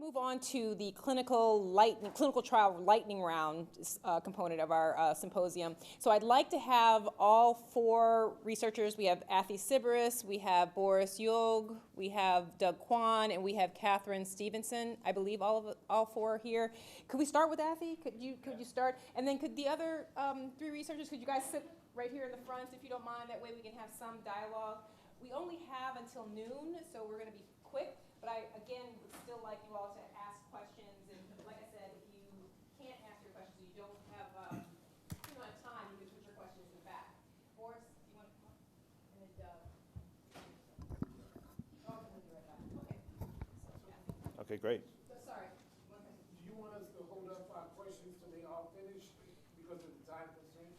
move on to the clinical trial lightning round component of our symposium. So I'd like to have all four researchers. We have Athey, we have Boris Yog, we have Doug Kwan, and we have Catherine Stevenson. I believe all four are here. Could we start with Athey? Could you start? And then could the other three researchers, could you guys sit right here in the front if you don't mind? That way we can have some dialogue. We only have until noon, so we're going to be quick. But I, again, would still like you all to ask questions. And like I said, if you can't ask your questions, you don't have too much time, you can put your questions in the back. Boris, do you want to come up? And then Doug. Oh, we'll be right back. Okay. So, okay, great. so, sorry. Do you want us to hold up our questions till they all finish because of the time constraint?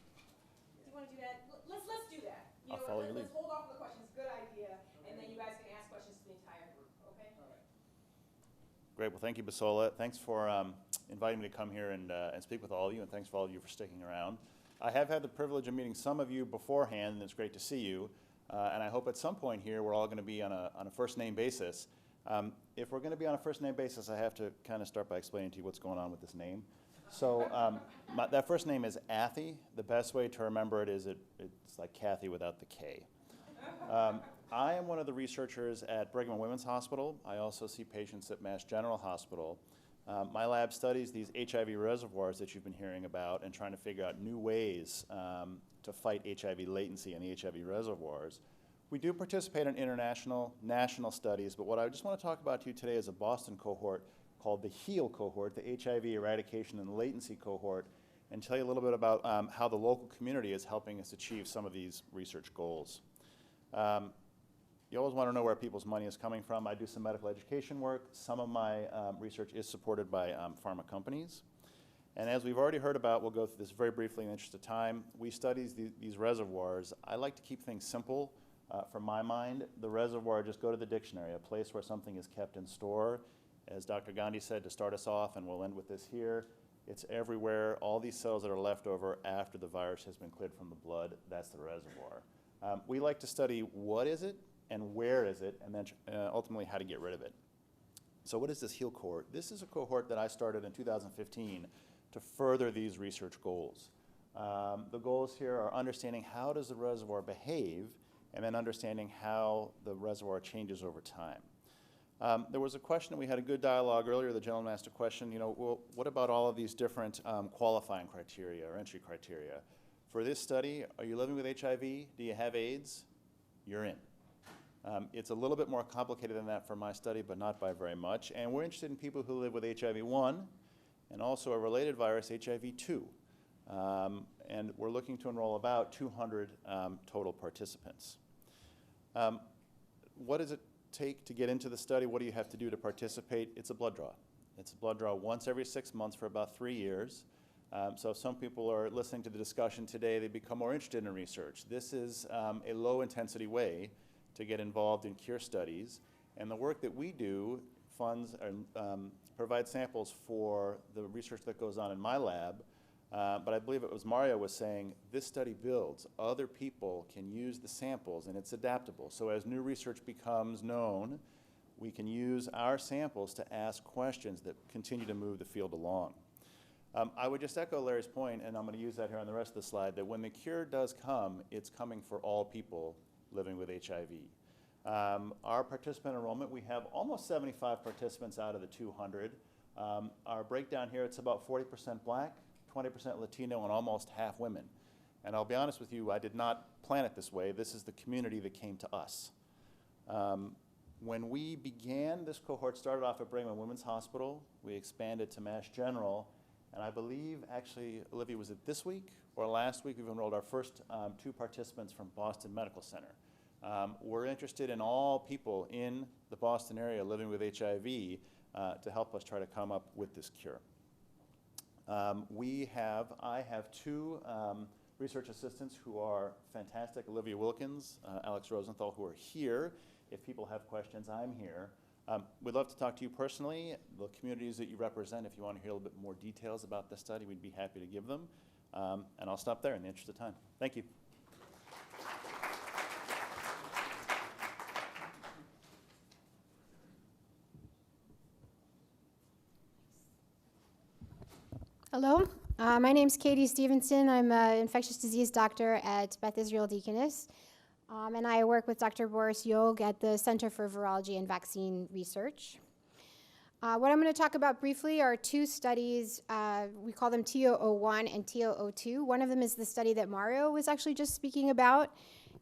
Do you want to do that? Let's do that. I'll follow your lead. Let's hold off on the questions. Good idea. Okay. And then you guys can ask questions to the entire group. Okay? All right. Great. Well, thank you, Basola. Thanks for inviting me to come here and speak with all of you, and thanks for all of you for sticking around. I have had the privilege of meeting some of you beforehand, and it's great to see you. And I hope at some point here we're all going to be on a first-name basis. If we're going to be on a first-name basis, I have to kind of start by explaining to you what's going on with this name. So that first name is Athey. The best way to remember it is it's like Kathy without the K. I am one of the researchers at Brigham and Women's Hospital. I also see patients at Mass General Hospital. My lab studies these HIV reservoirs that you've been hearing about and trying to figure out new ways to fight HIV latency in the HIV reservoirs. We do participate in international, national studies, but what I just want to talk about to you today is a Boston cohort called the HEAL cohort, the HIV eradication and latency cohort, and tell you a little bit about how the local community is helping us achieve some of these research goals. You always want to know where people's money is coming from. I do some medical education work. Some of my research is supported by pharma companies. And as we've already heard about, we'll go through this very briefly in the interest of time. We study these reservoirs. I like to keep things simple. From my mind, the reservoir, just go to the dictionary, a place where something is kept in store. As Dr. Gandhi said to start us off, and we'll end with this here, it's everywhere. All these cells that are left over after the virus has been cleared from the blood, that's the reservoir. We like to study what is it and where is it, and then ultimately how to get rid of it. So what is this HEAL cohort? This is a cohort that I started in 2015 to further these research goals. The goals here are understanding how does the reservoir behave, and then understanding how the reservoir changes over time. There was a question, we had a good dialogue earlier, the gentleman asked a question, well, what about all of these different qualifying criteria or entry criteria? For this study, are you living with HIV? Do you have AIDS? You're in. It's a little bit more complicated than that for my study, but not by very much. And we're interested in people who live with HIV-1 and also a related virus, HIV-2. And we're looking to enroll about 200 total participants. What does it take to get into the study? What do you have to do to participate? It's a blood draw. It's a blood draw once every 6 months for about 3 years. So if some people are listening to the discussion today, they become more interested in research. This is a low-intensity way to get involved in cure studies. And the work that we do funds and provides samples for the research that goes on in my lab. But I believe it was Mario was saying, this study builds. Other people can use the samples, and it's adaptable. So as new research becomes known, we can use our samples to ask questions that continue to move the field along. I would just echo Larry's point, and I'm going to use that here on the rest of the slide, that when the cure does come, it's coming for all people living with HIV. Our participant enrollment, we have almost 75 participants out of the 200. Our breakdown here, it's about 40% black, 20% Latino, and almost half women. And I'll be honest with you, I did not plan it this way. This is the community that came to us. When we began, this cohort started off at Brigham and Women's Hospital. We expanded to Mass General. And I believe, actually, Olivia, was it this week or last week, we've enrolled our first 2 participants from Boston Medical Center. We're interested in all people in the Boston area living with HIV to help us try to come up with this cure. I have 2 research assistants who are fantastic, Olivia Wilkins, Alex Rosenthal, who are here. If people have questions, I'm here. We'd love to talk to you personally, the communities that you represent. If you want to hear a little bit more details about the study, we'd be happy to give them. And I'll stop there in the interest of time. Thank you. Hello, my name's Katie Stevenson. I'm an infectious disease doctor at Beth Israel Deaconess, and I work with Dr. Boris Yog at the Center for Virology and Vaccine Research. What I'm going to talk about briefly are two studies. We call them T001 and T002. One of them is the study that Mario was actually just speaking about,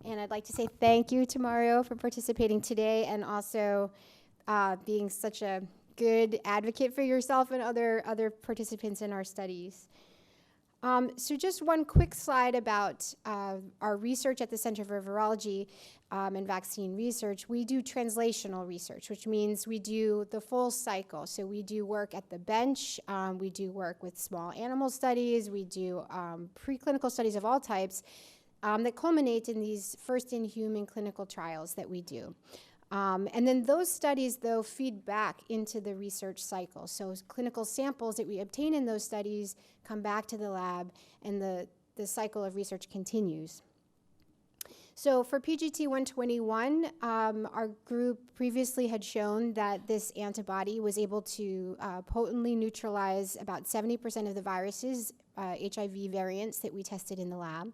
and I'd like to say thank you to Mario for participating today and also being such a good advocate for yourself and other participants in our studies. So just one quick slide about our research at the Center for Virology and Vaccine Research. We do translational research, which means we do the full cycle. So we do work at the bench, we do work with small animal studies, we do preclinical studies of all types that culminate in these first-in-human clinical trials that we do. And then those studies, though, feed back into the research cycle. So clinical samples that we obtain in those studies come back to the lab, and the cycle of research continues. So for PGT121, our group previously had shown that this antibody was able to potently neutralize about 70% of the viruses, HIV variants that we tested in the lab.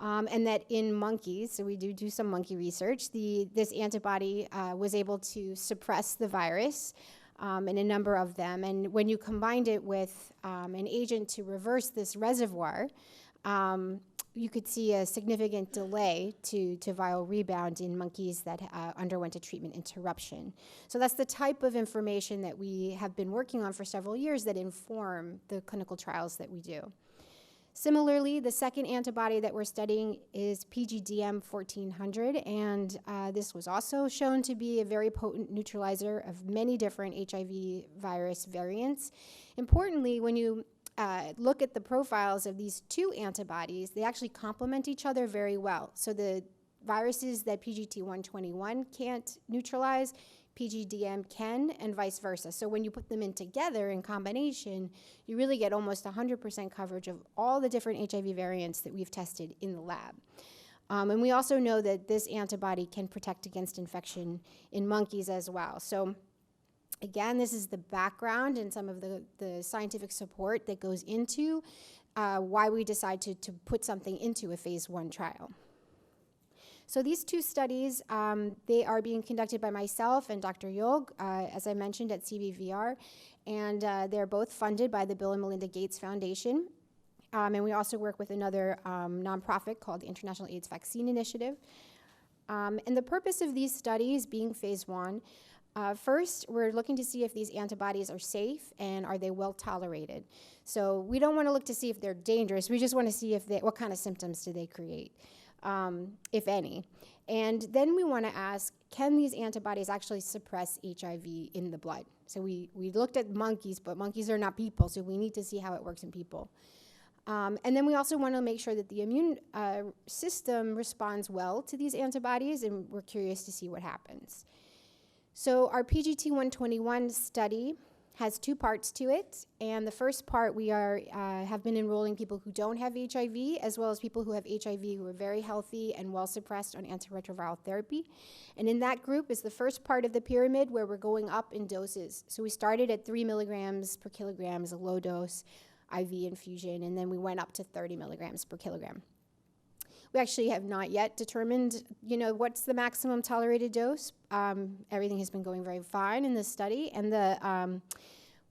And that in monkeys, so we do some monkey research, this antibody was able to suppress the virus in a number of them. And when you combined it with an agent to reverse this reservoir, you could see a significant delay to viral rebound in monkeys that underwent a treatment interruption. So that's the type of information that we have been working on for several years that inform the clinical trials that we do. Similarly, the second antibody that we're studying is PGDM1400, and this was also shown to be a very potent neutralizer of many different HIV virus variants. Importantly, when you look at the profiles of these two antibodies, they actually complement each other very well. So the viruses that PGT121 can't neutralize, PGDM can, and vice versa. So when you put them in together in combination, you really get almost 100% coverage of all the different HIV variants that we've tested in the lab. And we also know that this antibody can protect against infection in monkeys as well. So again, this is the background and some of the scientific support that goes into why we decide to put something into a phase 1 trial. So these two studies, they are being conducted by myself and Dr. Yog, as I mentioned, at CVVR, and they're both funded by the Bill and Melinda Gates Foundation. And we also work with another nonprofit called the International AIDS Vaccine Initiative. And the purpose of these studies being phase 1, first, we're looking to see if these antibodies are safe and are they well tolerated. So we don't want to look to see if they're dangerous, we just want to see what kind of symptoms do they create. If any. And then we want to ask, can these antibodies actually suppress HIV in the blood? So we looked at monkeys, but monkeys are not people, so we need to see how it works in people. And then we also want to make sure that the immune system responds well to these antibodies, and we're curious to see what happens. So our PGT121 study has two parts to it, and the first part we have been enrolling people who don't have HIV, as well as people who have HIV who are very healthy and well suppressed on antiretroviral therapy. And in that group is the first part of the pyramid where we're going up in doses. So we started at 3 milligrams per kilogram as a low dose IV infusion, and then we went up to 30 milligrams per kilogram. We actually have not yet determined, what's the maximum tolerated dose. Everything has been going very fine in this study, and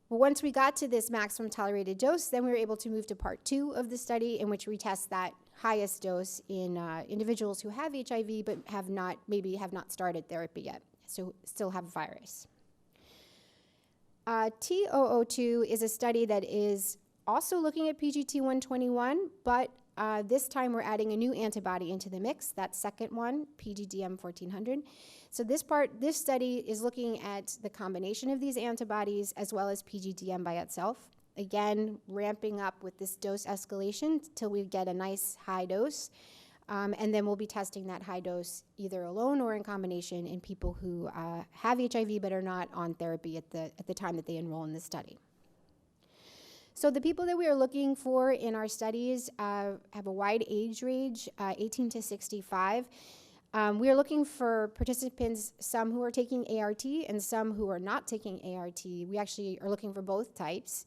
once we got to this maximum tolerated dose, then we were able to move to part 2 of the study, in which we test that highest dose in individuals who have HIV but maybe have not started therapy yet, so still have virus. T002 is a study that is also looking at PGT121, but this time we're adding a new antibody into the mix, that second one, PGDM1400. So this study is looking at the combination of these antibodies as well as PGDM by itself. Again, ramping up with this dose escalation till we get a nice high dose. And then we'll be testing that high dose either alone or in combination in people who have HIV but are not on therapy at the time that they enroll in this study. So the people that we are looking for in our studies have a wide age range, 18 to 65. We are looking for participants, some who are taking ART and some who are not taking ART. We actually are looking for both types.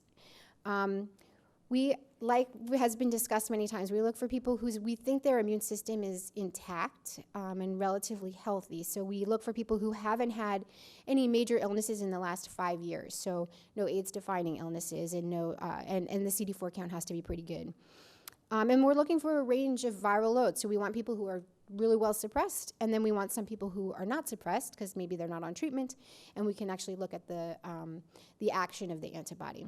We, like has been discussed many times, we look for people we think their immune system is intact and relatively healthy. So we look for people who haven't had any major illnesses in the last 5 years. So no AIDS-defining illnesses, and and the CD4 count has to be pretty good. And we're looking for a range of viral loads. So we want people who are really well suppressed, and then we want some people who are not suppressed because maybe they're not on treatment, and we can actually look at the action of the antibody.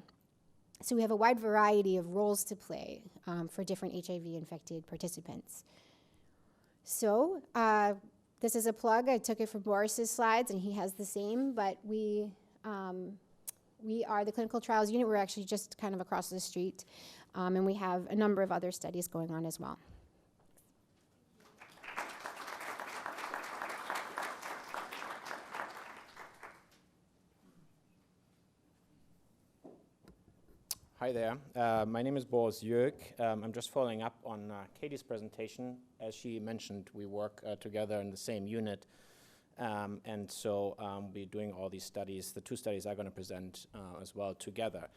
So we have a wide variety of roles to play for different HIV-infected participants. So this is a plug. I took it from Boris's slides, and he has the same, but we are the clinical trials unit. We're actually just kind of across the street, and we have a number of other studies going on as well. Hi there. My name is Boris Jörg. I'm just following up on Katie's presentation. As she mentioned, we work together in the same unit. And so we're doing all these studies. The two studies I'm going to present as well together.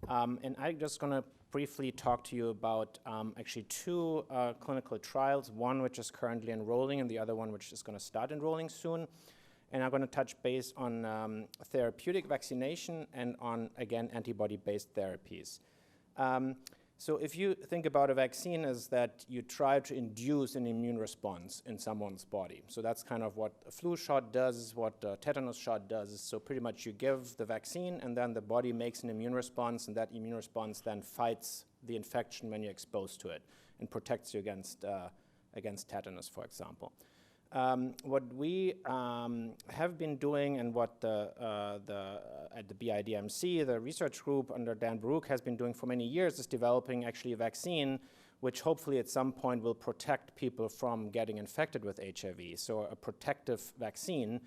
And I'm just going to briefly talk to you about actually two clinical trials, one which is currently enrolling and the other one which is going to start enrolling soon. And I'm going to touch base on therapeutic vaccination and on, again, antibody-based therapies. So if you think about a vaccine as that you try to induce an immune response in someone's body. So that's kind of what a flu shot does, what a tetanus shot does. So pretty much you give the vaccine, and then the body makes an immune response, and that immune response then fights the infection when you're exposed to it and protects you against tetanus, for example. What we have been doing, and what at the BIDMC, the research group under Dan Baruch has been doing for many years, is developing actually a vaccine which hopefully at some point will protect people from getting infected with HIV, so a protective vaccine,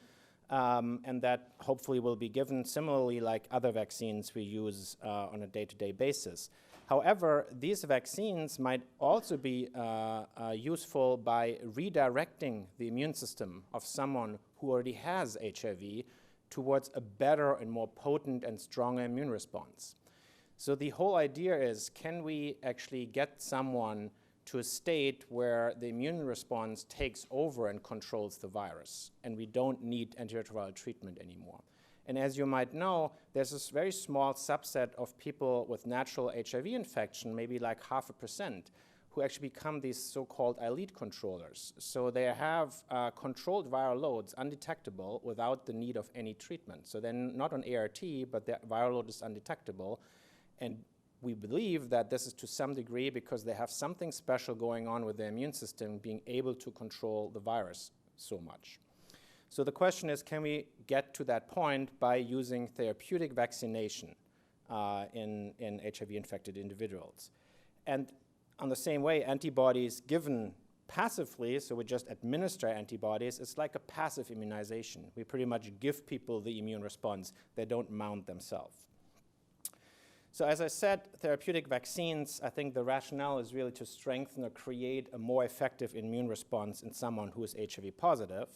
and that hopefully will be given similarly like other vaccines we use on a day-to-day basis. However, these vaccines might also be useful by redirecting the immune system of someone who already has HIV towards a better and more potent and stronger immune response. So the whole idea is, can we actually get someone to a state where the immune response takes over and controls the virus, and we don't need antiretroviral treatment anymore? And as you might know, there's this very small subset of people with natural HIV infection, maybe like 0.5%, who actually become these so-called elite controllers. So they have controlled viral loads undetectable without the need of any treatment. So they're not on ART, but their viral load is undetectable. And we believe that this is to some degree because they have something special going on with their immune system being able to control the virus so much. So the question is, can we get to that point by using therapeutic vaccination in HIV-infected individuals? And on the same way, antibodies given passively, so we just administer antibodies, it's like a passive immunization. We pretty much give people the immune response. They don't mount themselves. So as I said, therapeutic vaccines, I think the rationale is really to strengthen or create a more effective immune response in someone who is HIV positive.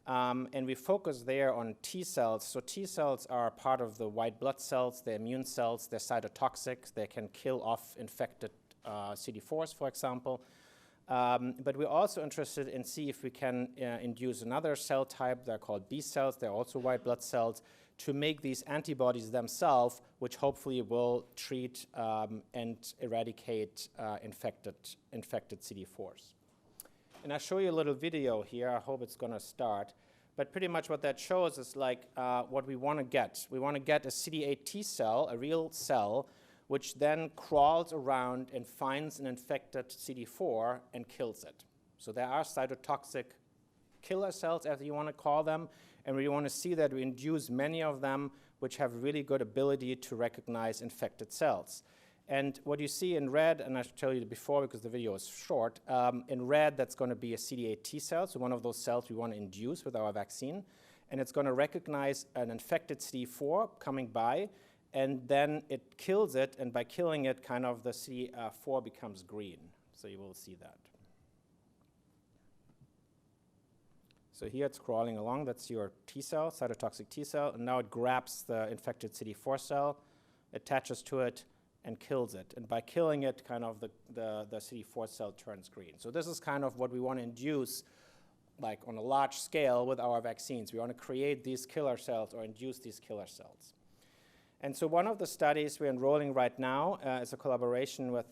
And we focus there on T cells. So T cells are part of the white blood cells, they're immune cells, they're cytotoxic, they can kill off infected CD4s, for example. But we're also interested in see if we can induce another cell type, they're called B cells, they're also white blood cells, to make these antibodies themselves, which hopefully will treat and eradicate infected CD4s. And I'll show you a little video here. I hope it's going to start. But pretty much what that shows is like what we want to get. We want to get a CD8 T cell, a real cell, which then crawls around and finds an infected CD4 and kills it. So there are cytotoxic killer cells, as you want to call them, and we want to see that we induce many of them which have really good ability to recognize infected cells. And what you see in red, and I should tell you before because the video is short, in red that's going to be a CD8 T cell, so one of those cells we want to induce with our vaccine, and it's going to recognize an infected CD4 coming by, and then it kills it, and by killing it, kind of the CD4 becomes green. So you will see that. So here it's crawling along. That's your T cell, cytotoxic T cell, and now it grabs the infected CD4 cell, attaches to it, and kills it. And by killing it, kind of the CD4 cell turns green. So this is kind of what we want to induce, like on a large scale with our vaccines. We want to create these killer cells or induce these killer cells. And so one of the studies we're enrolling right now is a collaboration with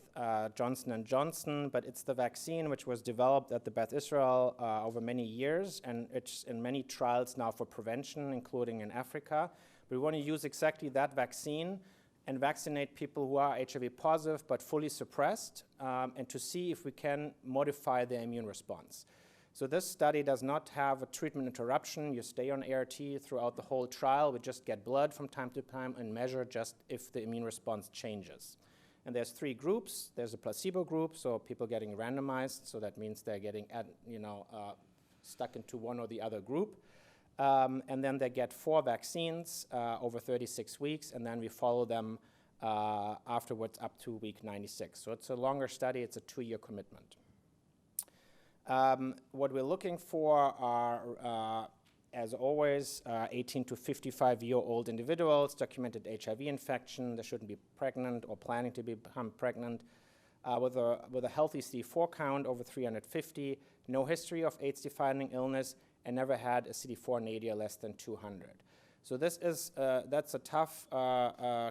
Johnson & Johnson, but it's the vaccine which was developed at the Beth Israel over many years, and it's in many trials now for prevention, including in Africa. We want to use exactly that vaccine and vaccinate people who are HIV positive but fully suppressed, and to see if we can modify their immune response. So this study does not have a treatment interruption. You stay on ART throughout the whole trial. We just get blood from time to time and measure just if the immune response changes. And there's 3 groups. There's a placebo group, so people getting randomized. So that means they're getting stuck into one or the other group. And then they get 4 vaccines over 36 weeks, and then we follow them afterwards up to week 96. So it's a longer study. It's a 2-year commitment. What we're looking for are, as always, 18 to 55-year-old individuals, documented HIV infection. They shouldn't be pregnant or planning to become pregnant, with a healthy CD4 count over 350, no history of AIDS-defining illness, and never had a CD4 nadir less than 200. So this is that's a tough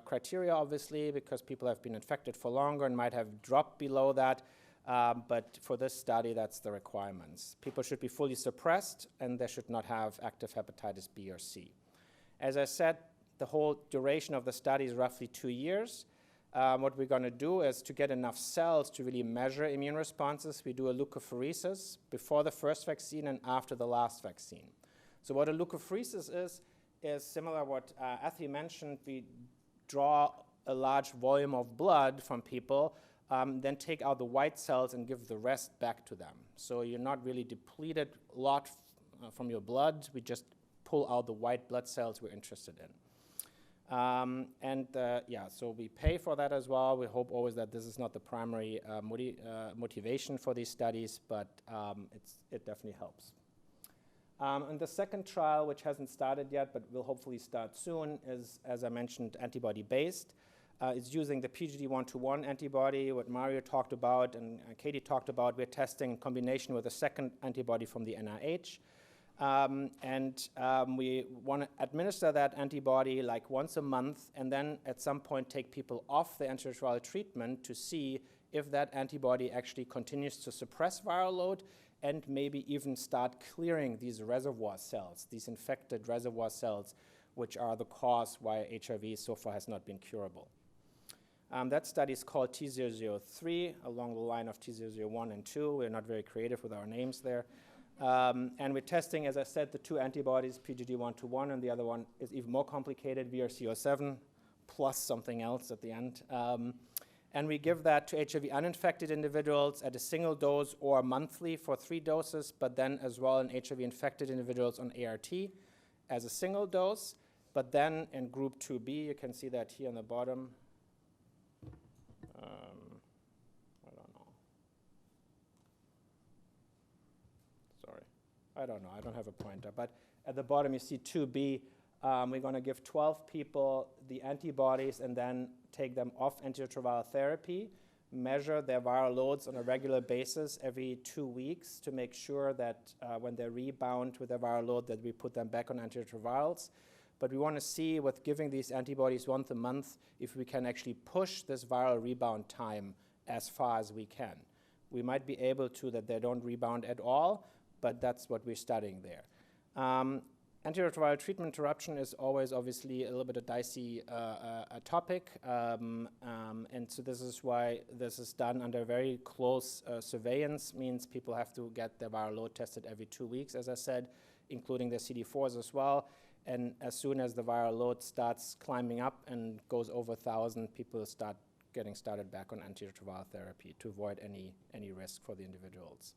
criteria, obviously, because people have been infected for longer and might have dropped below that. But for this study, that's the requirements. People should be fully suppressed, and they should not have active hepatitis B or C. As I said, the whole duration of the study is roughly 2 years. What we're going to do is to get enough cells to really measure immune responses. We do a leukapheresis before the first vaccine and after the last vaccine. So what a leukapheresis is similar to what Athey mentioned. We draw a large volume of blood from people, then take out the white cells and give the rest back to them. So you're not really depleted a lot from your blood. We just pull out the white blood cells we're interested in. So we pay for that as well. We hope always that this is not the primary motivation for these studies, but it definitely helps. And the second trial, which hasn't started yet, but will hopefully start soon, is, as I mentioned, antibody-based. It's using the PGD121 antibody, what Mario talked about and Katie talked about. We're testing in combination with a second antibody from the NIH. We want to administer that antibody like once a month, and then at some point take people off the antiretroviral treatment to see if that antibody actually continues to suppress viral load and maybe even start clearing these reservoir cells, these infected reservoir cells, which are the cause why HIV so far has not been curable. That study is called T003, along the line of T001 and 2. We're not very creative with our names there. And we're testing, as I said, the 2 antibodies, PGD121, and the other one is even more complicated, VRC07, plus something else at the end. And we give that to HIV uninfected individuals at a single dose or monthly for 3 doses, but then as well in HIV infected individuals on ART as a single dose. But then in group 2B, you can see that here on the bottom. I don't know, I don't have a pointer, but at the bottom you see 2B. We're going to give 12 people the antibodies and then take them off antiretroviral therapy, measure their viral loads on a regular basis every 2 weeks to make sure that when they rebound with their viral load that we put them back on antiretrovirals. But we want to see with giving these antibodies once a month if we can actually push this viral rebound time as far as we can. We might be able to that they don't rebound at all, but that's what we're studying there. Antiretroviral treatment interruption is always obviously a little bit a dicey topic, and so this is why this is done under very close surveillance, means people have to get their viral load tested every 2 weeks, as I said, including their CD4s as well. And as soon as the viral load starts climbing up and goes over 1,000, people start getting started back on antiretroviral therapy to avoid any risk for the individuals.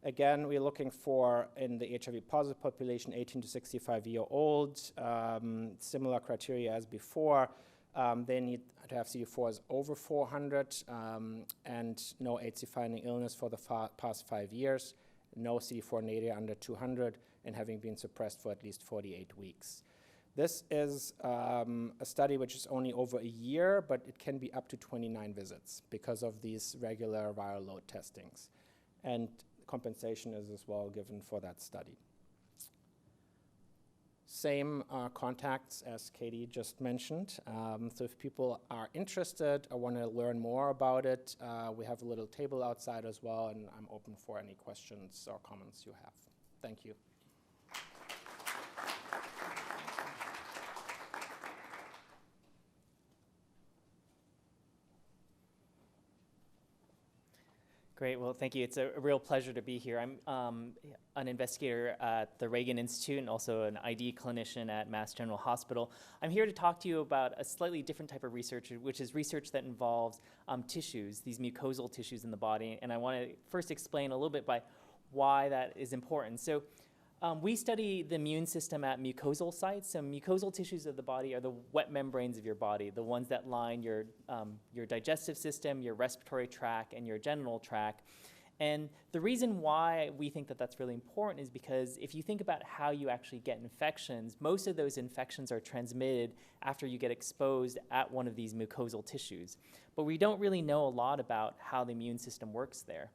Again, we're looking for, in the HIV positive population, 18 to 65-year-old, similar criteria as before. They need to have CD4s over 400 and no AIDS-defining illness for the past 5 years, no CD4 nadir under 200, and having been suppressed for at least 48 weeks. This is a study which is only over a year, but it can be up to 29 visits because of these regular viral load testings. And compensation is as well given for that study. Same contacts as Katie just mentioned. So if people are interested or want to learn more about it, we have a little table outside as well, and I'm open for any questions or comments you have. Thank you. Great. Well, thank you. It's a real pleasure to be here. I'm an investigator at the Reagan Institute and also an ID clinician at Mass General Hospital. I'm here to talk to you about a slightly different type of research, which is research that involves tissues, these mucosal tissues in the body. And I want to first explain a little bit by why that is important. So we study the immune system at mucosal sites. So mucosal tissues of the body are the wet membranes of your body, the ones that line your digestive system, your respiratory tract, and your genital tract. And the reason why we think that that's really important is because if you think about how you actually get infections, most of those infections are transmitted after you get exposed at one of these mucosal tissues. But we don't really know a lot about how the immune system works there.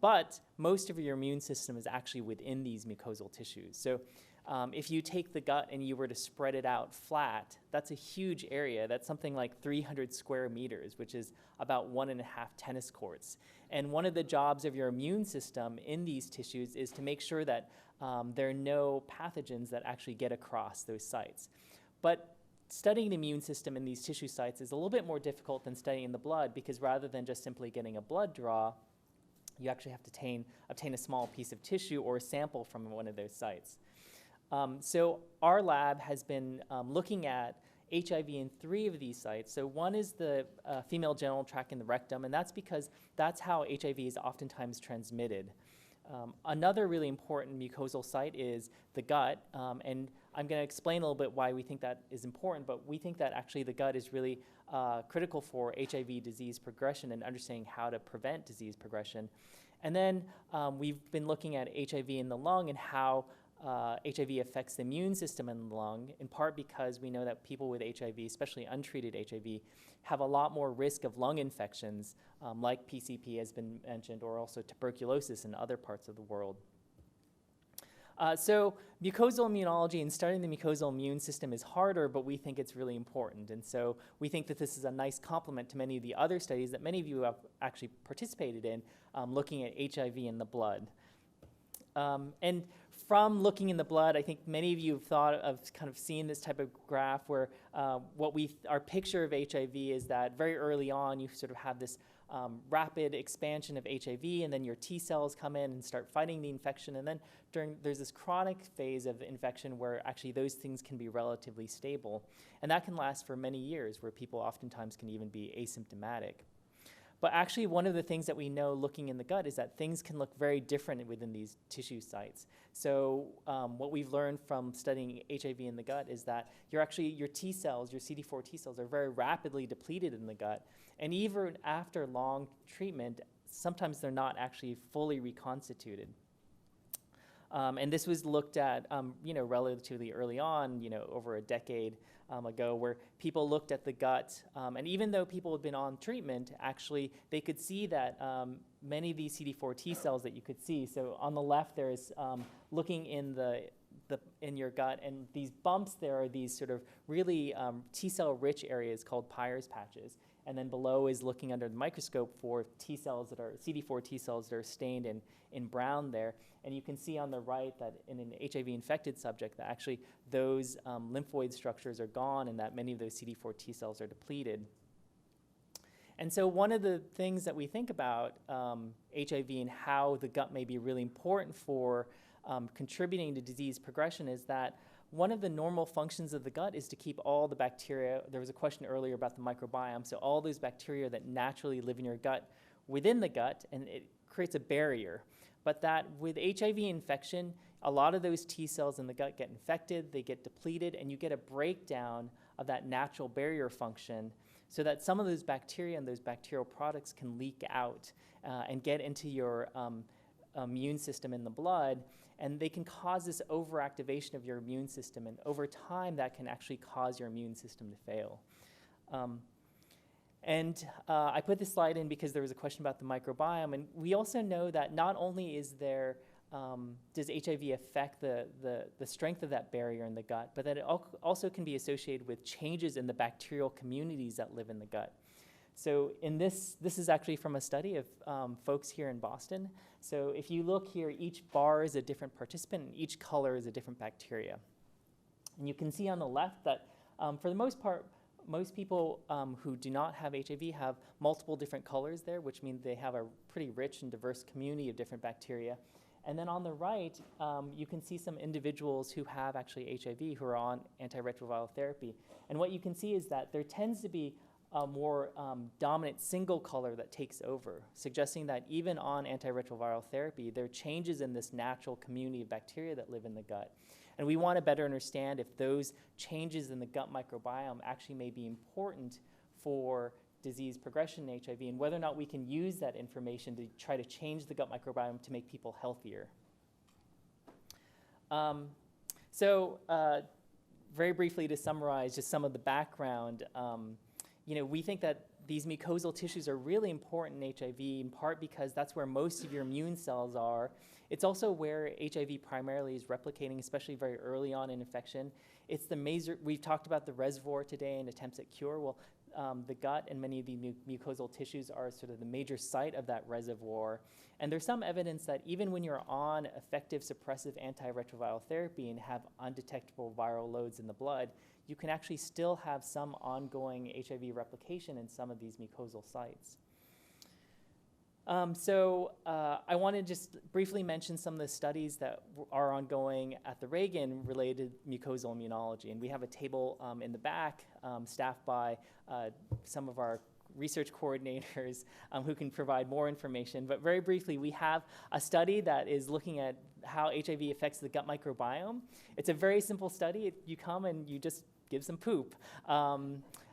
But most of your immune system is actually within these mucosal tissues. So if you take the gut and you were to spread it out flat, that's a huge area. That's something like 300 square meters, which is about 1.5 tennis courts. And one of the jobs of your immune system in these tissues is to make sure that there are no pathogens that actually get across those sites. But studying the immune system in these tissue sites is a little bit more difficult than studying the blood, because rather than just simply getting a blood draw, you actually have to obtain a small piece of tissue or a sample from one of those sites. So our lab has been looking at HIV in 3 of these sites. So one is the female genital tract and the rectum, and that's because that's how HIV is oftentimes transmitted. Another really important mucosal site is the gut, and I'm going to explain a little bit why we think that is important, but we think that actually the gut is really critical for HIV disease progression and understanding how to prevent disease progression. And then we've been looking at HIV in the lung and how HIV affects the immune system in the lung, in part because we know that people with HIV, especially untreated HIV, have a lot more risk of lung infections, like PCP has been mentioned, or also tuberculosis in other parts of the world. So mucosal immunology and studying the mucosal immune system is harder, but we think it's really important. And so we think that this is a nice complement to many of the other studies that many of you have actually participated in, looking at HIV in the blood. And from looking in the blood, I think many of you have thought of kind of seeing this type of graph where our picture of HIV is that very early on you sort of have this rapid expansion of HIV, and then your T cells come in and start fighting the infection, and then there's this chronic phase of infection where actually those things can be relatively stable, and that can last for many years, where people oftentimes can even be asymptomatic. But actually, one of the things that we know looking in the gut is that things can look very different within these tissue sites. So what we've learned from studying HIV in the gut is that your T cells, your CD4 T cells, are very rapidly depleted in the gut. And even after long treatment, sometimes they're not actually fully reconstituted. And this was looked at, relatively early on, over a decade ago, where people looked at the gut, and even though people had been on treatment, actually they could see that many of these CD4 T cells that you could see. So on the left, there is looking in in your gut, and these bumps there are these sort of really T cell rich areas called Peyer's patches. And then below is looking under the microscope for T cells that are CD4 T cells that are stained in brown there. And you can see on the right that in an HIV-infected subject that actually those lymphoid structures are gone and that many of those CD4 T cells are depleted. And so one of the things that we think about HIV and how the gut may be really important for contributing to disease progression is that one of the normal functions of the gut is to keep all the bacteria. There was a question earlier about the microbiome. So all those bacteria that naturally live in your gut within the gut, and it creates a barrier. But that with HIV infection, a lot of those T cells in the gut get infected, they get depleted, and you get a breakdown of that natural barrier function so that some of those bacteria and those bacterial products can leak out and get into your immune system in the blood. and they can cause this overactivation of your immune system, and over time that can actually cause your immune system to fail. I put this slide in because there was a question about the microbiome, and we also know that not only is there does HIV affect the strength of that barrier in the gut, but that it also can be associated with changes in the bacterial communities that live in the gut. So in this is actually from a study of folks here in Boston. So if you look here, each bar is a different participant, and each color is a different bacteria. And you can see on the left that for the most part, most people who do not have HIV have multiple different colors there, which means they have a pretty rich and diverse community of different bacteria. And then on the right, you can see some individuals who have actually HIV who are on antiretroviral therapy. And what you can see is that there tends to be a more dominant single color that takes over, suggesting that even on antiretroviral therapy, there are changes in this natural community of bacteria that live in the gut. And we want to better understand if those changes in the gut microbiome actually may be important for disease progression in HIV, and whether or not we can use that information to try to change the gut microbiome to make people healthier. Very briefly to summarize just some of the background, we think that these mucosal tissues are really important in HIV, in part because that's where most of your immune cells are. It's also where HIV primarily is replicating, especially very early on in infection. It's the major, we've talked about the reservoir today and attempts at cure. Well, the gut and many of the mucosal tissues are sort of the major site of that reservoir. And there's some evidence that even when you're on effective suppressive antiretroviral therapy and have undetectable viral loads in the blood, you can actually still have some ongoing HIV replication in some of these mucosal sites. I want to just briefly mention some of the studies that are ongoing at the Reagan related mucosal immunology. And we have a table in the back staffed by some of our research coordinators who can provide more information. But very briefly, we have a study that is looking at how HIV affects the gut microbiome. It's a very simple study. You come and you just give some poop.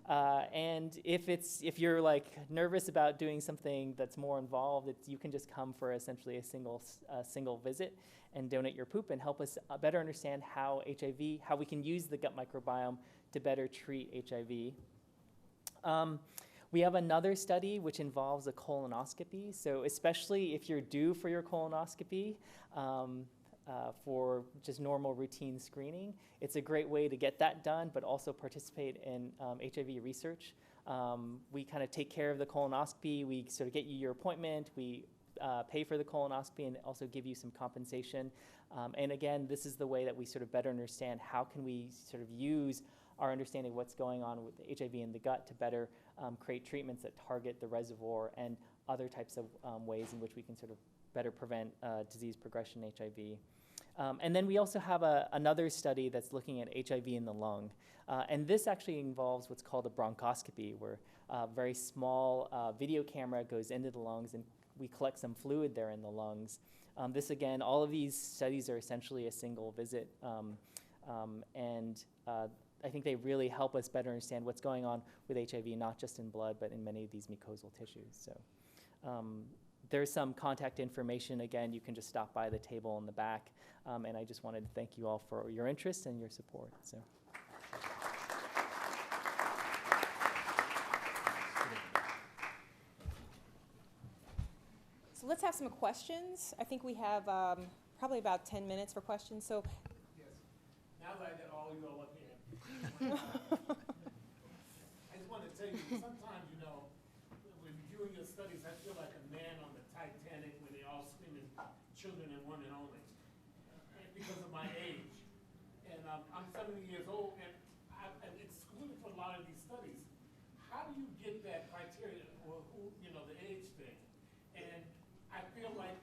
And if you're like nervous about doing something that's more involved, you can just come for essentially a single visit and donate your poop and help us better understand how we can use the gut microbiome to better treat HIV. We have another study which involves a colonoscopy. So especially if you're due for your colonoscopy, for just normal routine screening, it's a great way to get that done, but also participate in HIV research. We kind of take care of the colonoscopy. We sort of get you your appointment. We pay for the colonoscopy and also give you some compensation. And again, this is the way that we sort of better understand how can we sort of use our understanding of what's going on with HIV in the gut to better create treatments that target the reservoir and other types of ways in which we can sort of better prevent disease progression in HIV. And then we also have another study that's looking at HIV in the lung. And this actually involves what's called a bronchoscopy, where a very small video camera goes into the lungs and we collect some fluid there in the lungs. This again, all of these studies are essentially a single visit. I think they really help us better understand what's going on with HIV, not just in blood, but in many of these mucosal tissues. So there's some contact information. Again, you can just stop by the table in the back. And I just wanted to thank you all for your interest and your support. So let's have some questions. I think we have probably about 10 minutes for questions. So Yes. Now that I got all you all up here, I just want to tell you, sometimes, when viewing your studies, I feel like a man on the Titanic when they're all screaming children and women only, because of my age. And I'm 70 years old, and I'm excluded from a lot of these studies. How do you get that criteria, or the age thing? And I feel like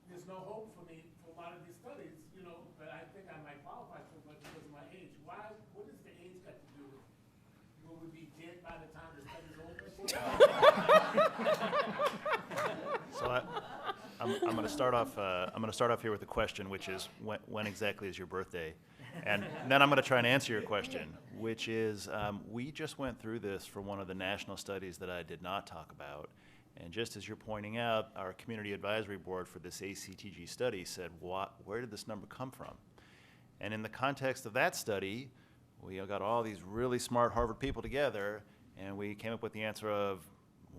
there's no hope for me for a lot of these studies, but I think I might qualify for it, but because of my age. What does the age got to do with it? Will we be dead by the time the study's over? So I'm going to start off. I'm going to start off here with a question, which is when exactly is your birthday? And then I'm going to try and answer your question, which is we just went through this for one of the national studies that I did not talk about, And just as you're pointing out, our community advisory board for this ACTG study said, where did this number come from? And in the context of that study, we got all these really smart Harvard people together, and we came up with the answer of,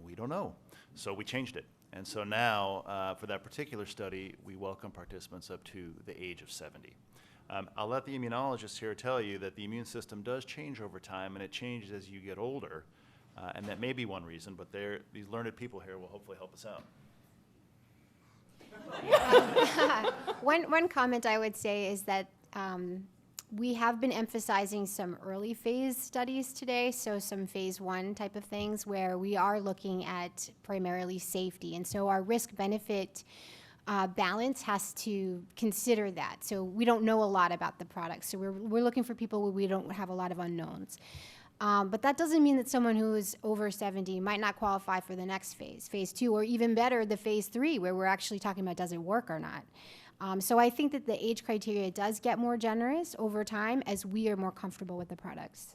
we don't know. So we changed it. And so now, for that particular study, we welcome participants up to the age of 70. I'll let the immunologists here tell you that the immune system does change over time, and it changes as you get older. And that may be one reason, but these learned people here will hopefully help us out. One comment I would say is that we have been emphasizing some early phase studies today, so some phase 1 type of things where we are looking at primarily safety. And so our risk-benefit balance has to consider that. So we don't know a lot about the product. So we're looking for people where we don't have a lot of unknowns. But that doesn't mean that someone who is over 70 might not qualify for the next phase, phase 2, or even better, the phase 3, where we're actually talking about does it work or not. So I think that the age criteria does get more generous over time as we are more comfortable with the products.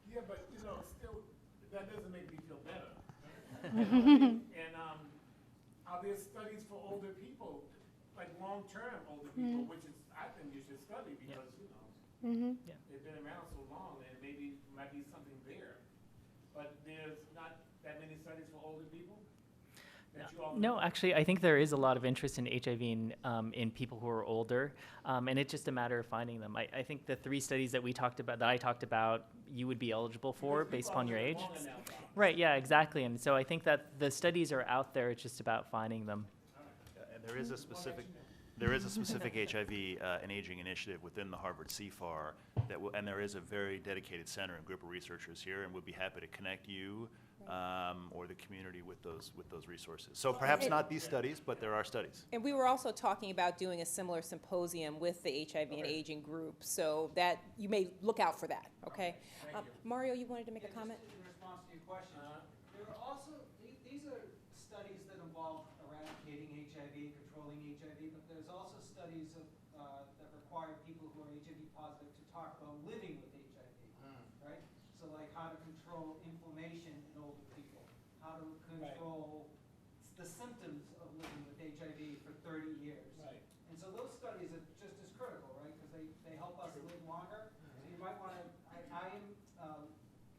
Yeah, but still, that doesn't make me feel better. And are there studies for older people, like long-term older people, which is, I think you should study because, they've been around so long and maybe might be something there. But there's not that many studies for older people? No, actually, I think there is a lot of interest in HIV in people who are older, and it's just a matter of finding them. I think the 3 studies that I talked about, you would be eligible for based upon your age. Right, yeah, exactly. And so I think that the studies are out there, it's just about finding them. And there is a specific HIV and aging initiative within the Harvard CFAR, and there is a very dedicated center and group of researchers here, and we'd be happy to connect you or the community with those resources. So perhaps not these studies, but there are studies. And we were also talking about doing a similar symposium with the HIV and aging group, so that you may look out for that, okay? Mario, you wanted to make a comment? Just in response to your question, there are also, these are studies that involve eradicating HIV, controlling HIV, but there's also studies that require people who are HIV positive to talk about living with HIV, right? So like how to control inflammation in older people, how to control the symptoms of living with HIV for 30 years. Right. And so those studies are just as critical, right? Because they help us live longer. So you might want to, I am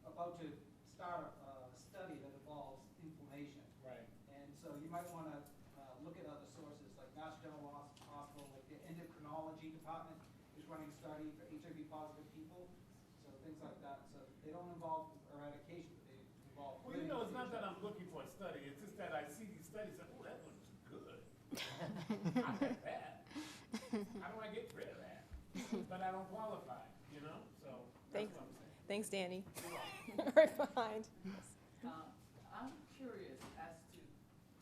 about to start a study that involves inflammation. Right. And so you might want to look at other sources like Mass General Hospital, like the endocrinology department is running a study for HIV positive people. So things like that. So they don't involve eradication, but they involve. Well, it's not that I'm looking for a study. It's just that I see these studies and, oh, that looks good. I have that. How do I get rid of that? But I don't qualify, So that's what I'm saying. Thanks, Danny. Right behind. I'm curious as to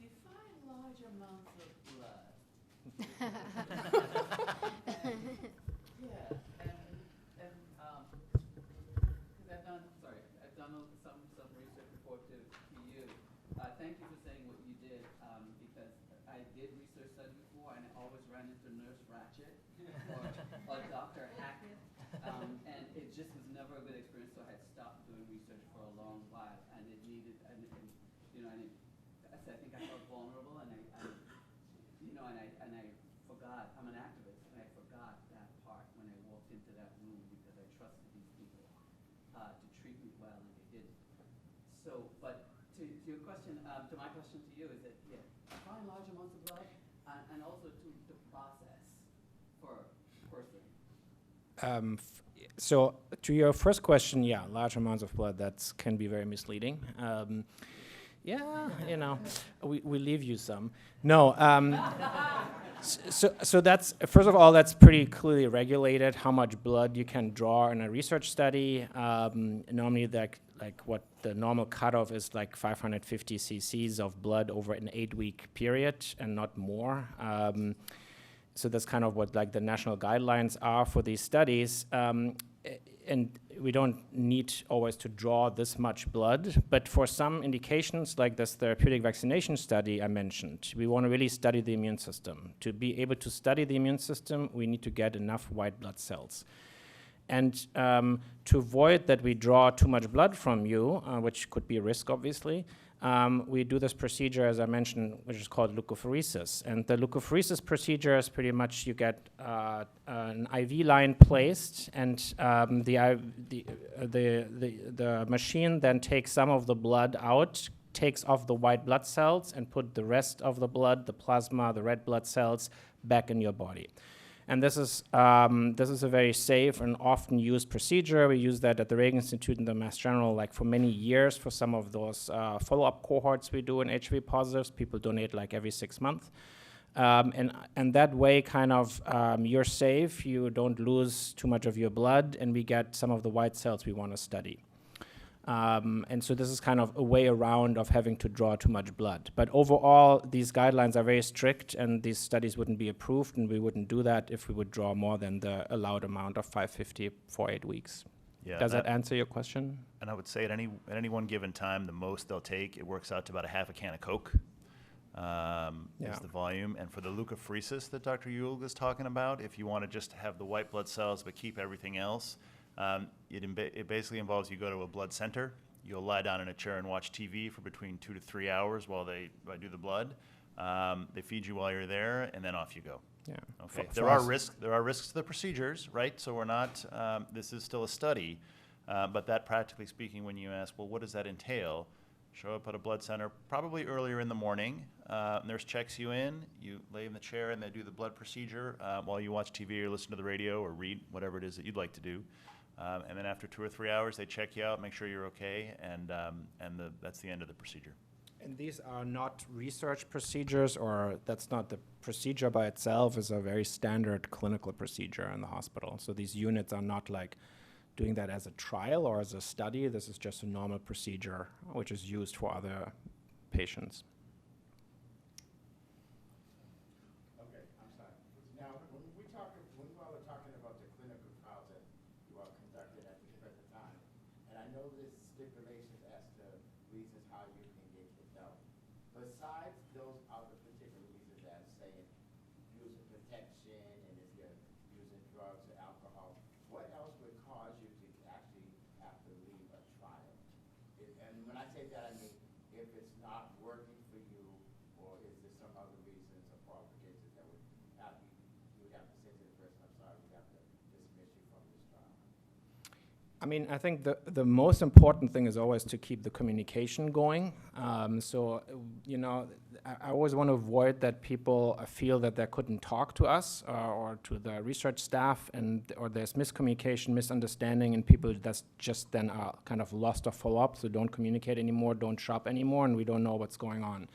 define large amounts of blood. Because I've done some research before to you. Thank you for saying what you did because I did research study before and I always ran into Nurse Ratchet or Dr. Hackett, and it just was never a good experience. So I had stopped doing research for a long while, and it needed, I think I felt vulnerable, and I forgot. I'm an activist, and I forgot that part when I walked into that room because I trusted these people to treat me well, and they didn't. So, but to your question, to my question to you is that find large amounts of blood, and also to the process for a person. So to your first question, large amounts of blood, that can be very misleading. We leave you some. No, so that's, first of all, that's pretty clearly regulated, how much blood you can draw in a research study. Normally, like what the normal cutoff is, like 550 cc's of blood over an 8-week period and not more. So that's kind of what like the national guidelines are for these studies. And we don't need always to draw this much blood, but for some indications, like this therapeutic vaccination study I mentioned, we want to really study the immune system. To be able to study the immune system, we need to get enough white blood cells. And to avoid that we draw too much blood from you, which could be a risk, obviously, we do this procedure, as I mentioned, which is called leukapheresis. And the leukapheresis procedure is pretty much you get an IV line placed, and the machine then takes some of the blood out, takes off the white blood cells, and put the rest of the blood, the plasma, the red blood cells, back in your body. And this is a very safe and often used procedure. We use that at the Reagan Institute and the Mass General like for many years for some of those follow-up cohorts we do in HIV positives. People donate like every 6 months. And that way kind of you're safe, you don't lose too much of your blood, and we get some of the white cells we want to study. And so this is kind of a way around of having to draw too much blood. But overall, these guidelines are very strict, and these studies wouldn't be approved, and we wouldn't do that if we would draw more than the allowed amount of 550 for 8 weeks. Yeah, Does that answer your question? And I would say at any one given time, the most they'll take, it works out to about a half a can of Coke is the volume. And for the leukapheresis that Dr. Yule is talking about, if you want to just have the white blood cells but keep everything else, it basically involves you go to a blood center. You'll lie down in a chair and watch TV for between 2 to 3 hours while they do the blood. They feed you while you're there, and then off you go. Yeah. Okay. There are risks to the procedures, right? So we're not. This is still a study, but that, practically speaking, when you ask, well, what does that entail? Show up at a blood center probably earlier in the morning. Nurse checks you in. You lay in the chair, and they do the blood procedure while you watch TV or listen to the radio or read whatever it is that you'd like to do. And then after 2 or 3 hours, they check you out, make sure you're okay, and that's the end of the procedure. And these are not research procedures, or that's not the procedure by itself. Is a very standard clinical procedure in the hospital. So these units are not like doing that as a trial or as a study. This is just a normal procedure which is used for other patients. Okay, I'm sorry. Now, when you all are talking about the clinical trials that you all conducted at the present time, and I know there's stipulations as to reasons how you can get your help. Besides those other particular reasons as saying using protection and if you're using drugs or alcohol, what else would cause you to actually have to leave a trial? And when I say that, I mean if it's not working for you, or is there some other reasons or qualifications that would have you would have to say to the person, I'm sorry, we have to dismiss you from this trial? I mean, I think the most important thing is always to keep the communication going. I always want to avoid that people feel that they couldn't talk to us or to the research staff, or there's miscommunication, misunderstanding, and people that's just then are kind of lost or follow up, so don't communicate anymore, don't shop anymore, and we don't know what's going on.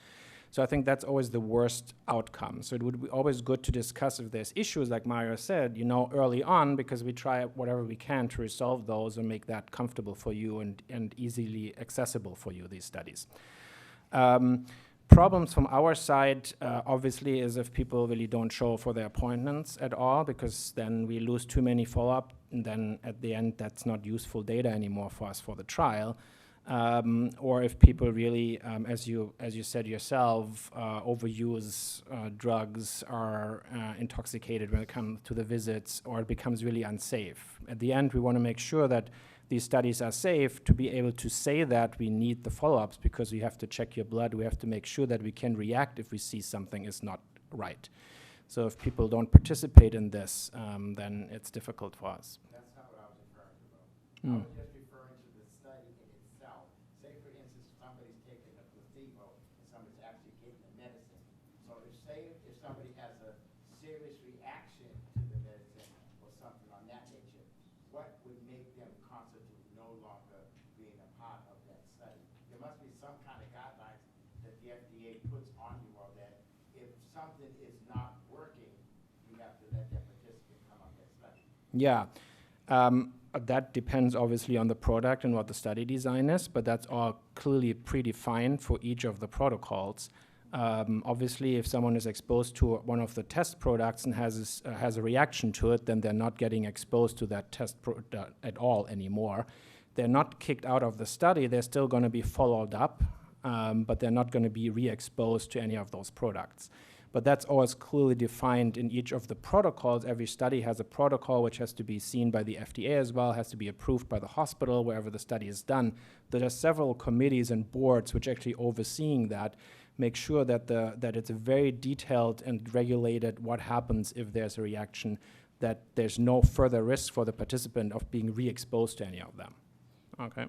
So I think that's always the worst outcome. So it would be always good to discuss if there's issues, like Mario said, early on, because we try whatever we can to resolve those and make that comfortable for you and easily accessible for you, these studies. Problems from our side, obviously, is if people really don't show for their appointments at all, because then we lose too many follow-up, and then at the end, that's not useful data anymore for us for the trial. Or if people really, as you said yourself, overuse drugs, are intoxicated when it comes to the visits, or it becomes really unsafe. At the end, we want to make sure that these studies are safe. To be able to say that, we need the follow-ups, because we have to check your blood. We have to make sure that we can react if we see something is not right. So if people don't participate in this, then it's difficult for us. That's not what I was referring to, though. I was just referring to the study in itself. Say, for instance, somebody's taking a placebo and somebody's actually getting the medicine. So if somebody has a serious reaction to the medicine or something on that nature, what would make them constitute no longer being a part of that study? There must be some kind of guidelines that the FDA puts on you all that if something is not working, you have to let that participant come on that study. Yeah. That depends obviously on the product and what the study design is, but that's all clearly predefined for each of the protocols. Obviously, if someone is exposed to one of the test products and has a reaction to it, then they're not getting exposed to that test at all anymore. They're not kicked out of the study. They're still going to be followed up, but they're not going to be re-exposed to any of those products. But that's always clearly defined in each of the protocols. Every study has a protocol which has to be seen by the FDA as well, has to be approved by the hospital wherever the study is done. There are several committees and boards which actually overseeing that, make sure that that it's a very detailed and regulated what happens if there's a reaction, that there's no further risk for the participant of being re-exposed to any of them. Okay.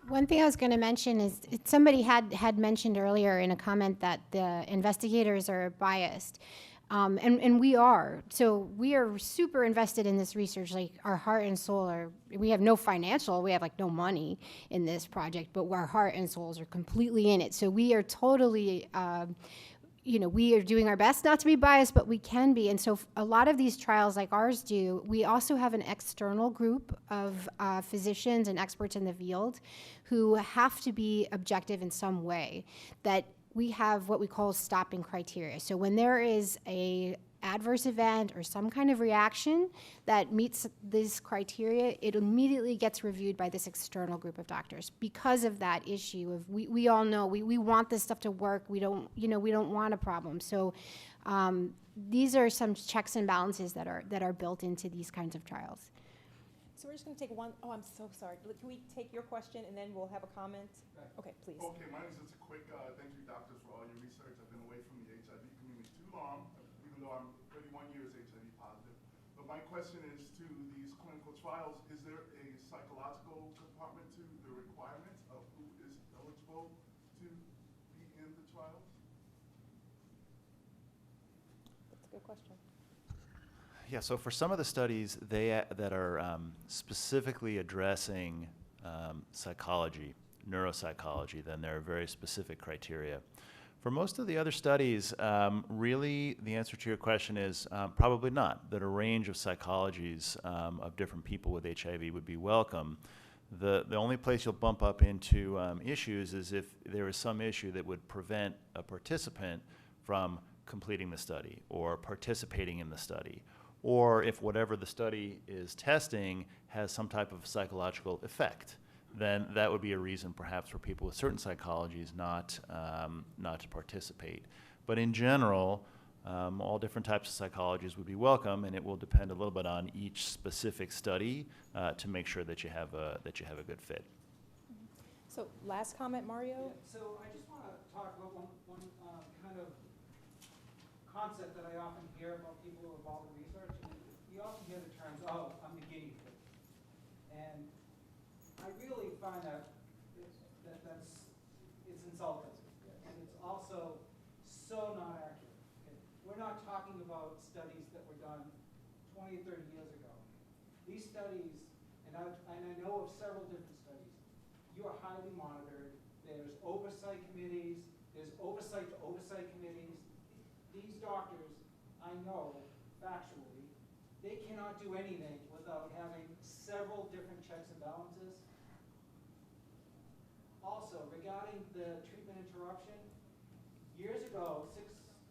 One thing I was going to mention is somebody had mentioned earlier in a comment that the investigators are biased. And we are. So we are super invested in this research, like our heart and soul are, we have no financial, we have like no money in this project, but our heart and souls are completely in it. So we are totally, we are doing our best not to be biased, but we can be. And so a lot of these trials like ours do, we also have an external group of physicians and experts in the field who have to be objective in some way, that we have what we call stopping criteria. So when there is a adverse event or some kind of reaction that meets these criteria, it immediately gets reviewed by this external group of doctors because of that issue of we all know we want this stuff to work. We don't want a problem. So these are some checks and balances that are built into these kinds of trials. So we're just going to take one. Oh, I'm so sorry. Can we take your question and then we'll have a comment? Right. Okay, please. Okay, mine is just a quick thank you, doctors, for all your research. I've been away from the HIV community too long, even though I'm 31 years HIV positive. But my question is to these clinical trials, is there a psychological compartment to the requirements of who is eligible to be in the trials? That's a good question. Yeah, so for some of the studies that are specifically addressing psychology, neuropsychology, then there are very specific criteria. For most of the other studies, really the answer to your question is probably not, that a range of psychologies of different people with HIV would be welcome. The only place you'll bump up into issues is if there is some issue that would prevent a participant from completing the study or participating in the study, or if whatever the study is testing has some type of psychological effect, then that would be a reason perhaps for people with certain psychologies not to participate. But in general, all different types of psychologies would be welcome, and it will depend a little bit on each specific study to make sure that you have a good fit. So last comment, Mario? Yeah, so I just want to talk about one kind of concept that I often hear about people who are involved in research. We often hear the terms, oh, I'm the guinea pig. And I really find that's insulting. And it's also so not accurate. Okay? We're not talking about studies that were done 20 or 30 years ago. These studies, and I know of several different studies, you are highly monitored. There's oversight committees. There's oversight to oversight committees. These doctors, I know factually, they cannot do anything without having several different checks and balances. Also, regarding the treatment interruption, years ago,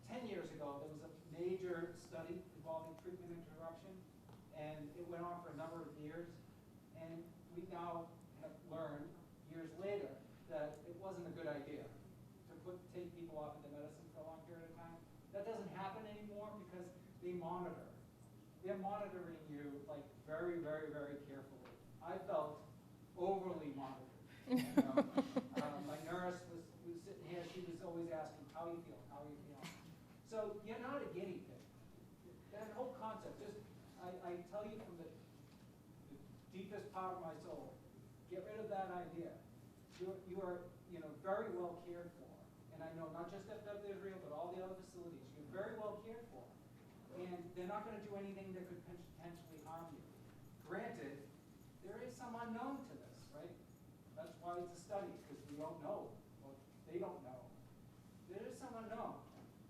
10 years ago, there was a major study involving treatment interruption, and it went on for a number of years. And we now have learned, years later, that it wasn't a good idea to take people off of the medicine for a long period of time. That doesn't happen anymore because they monitor. They're monitoring you like very, very, very carefully. I felt overly monitored. My nurse was sitting here. She was always asking, "How are you feeling? How are you feeling?" So you're not a guinea pig. That whole concept, I tell you from the deepest part of my soul, get rid of that idea. You are very well cared for. And I know not just at Israel, but all the other facilities, you're very well cared for. And they're not going to do anything that could potentially harm you. Granted, there is some unknown to this, right? That's why it's a study, because we don't know what they don't know. There is some unknown,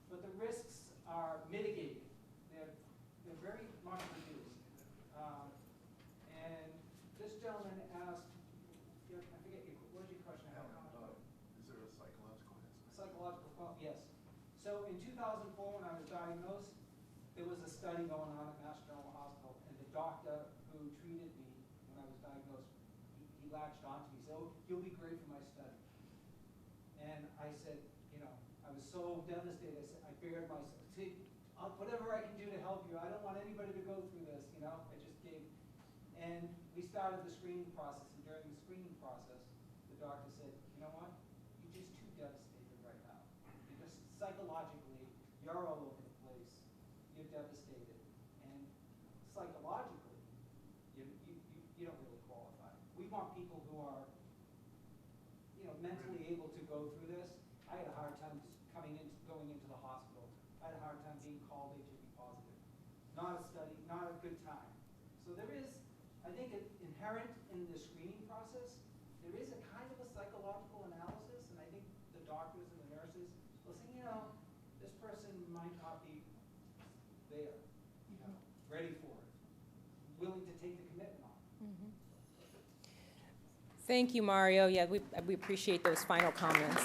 but the risks are mitigated. They're very much reduced. And this gentleman asked, I forget, what was your question? Is there a psychological aspect? Psychological, yes. So in 2004, when I was diagnosed, there was a study going on at Mass General Hospital, and the doctor who treated me when I was diagnosed, he latched on to me. So you'll be great for my study. And I said, I was so devastated. I bared myself. See, whatever I can do to help you. I don't want anybody to go through this, you know? I just gave. And we started the screening process, and during the screening process, the doctor said, you know what? You're just too devastated right now. Because psychologically, you're all over the place. You're devastated. And psychologically, you don't really qualify. We want people who are, you know, mentally able to go through this. I had a hard time going into the hospital. I had a hard time being called HIV positive. Not a study, not a good time. So there is, I think, inherent in the screening process, there is a kind of a psychological analysis, and I think the doctors and the nurses will say, you know, this person might not be there, you know, ready for it, willing to take the commitment on it. Thank you, Mario. Yeah, we appreciate those final comments.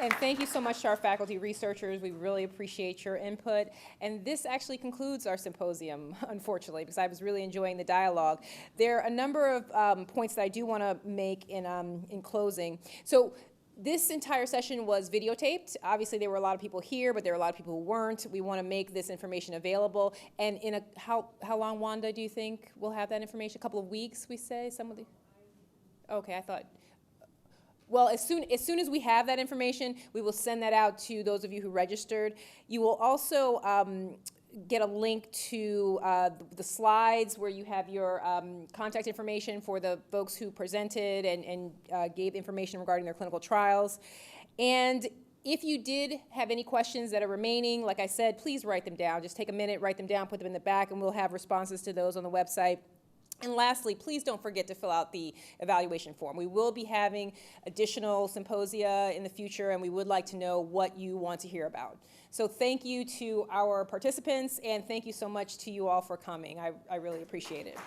And thank you so much to our faculty researchers. We really appreciate your input. And this actually concludes our symposium, unfortunately, because I was really enjoying the dialogue. There are a number of points that I do want to make in closing. So this entire session was videotaped. Obviously, there were a lot of people here, but there were a lot of people who weren't. We want to make this information available. And in how long, Wanda, do you think we'll have that information? A couple of weeks, we say? Okay, I thought. Well, as soon as we have that information, we will send that out to those of you who registered. You will also get a link to the slides where you have your contact information for the folks who presented and gave information regarding their clinical trials. And if you did have any questions that are remaining, like I said, please write them down. Just take a minute, write them down, put them in the back, and we'll have responses to those on the website. And lastly, please don't forget to fill out the evaluation form. We will be having additional symposia in the future, and we would like to know what you want to hear about. So thank you to our participants, and thank you so much to you all for coming. I really appreciate it.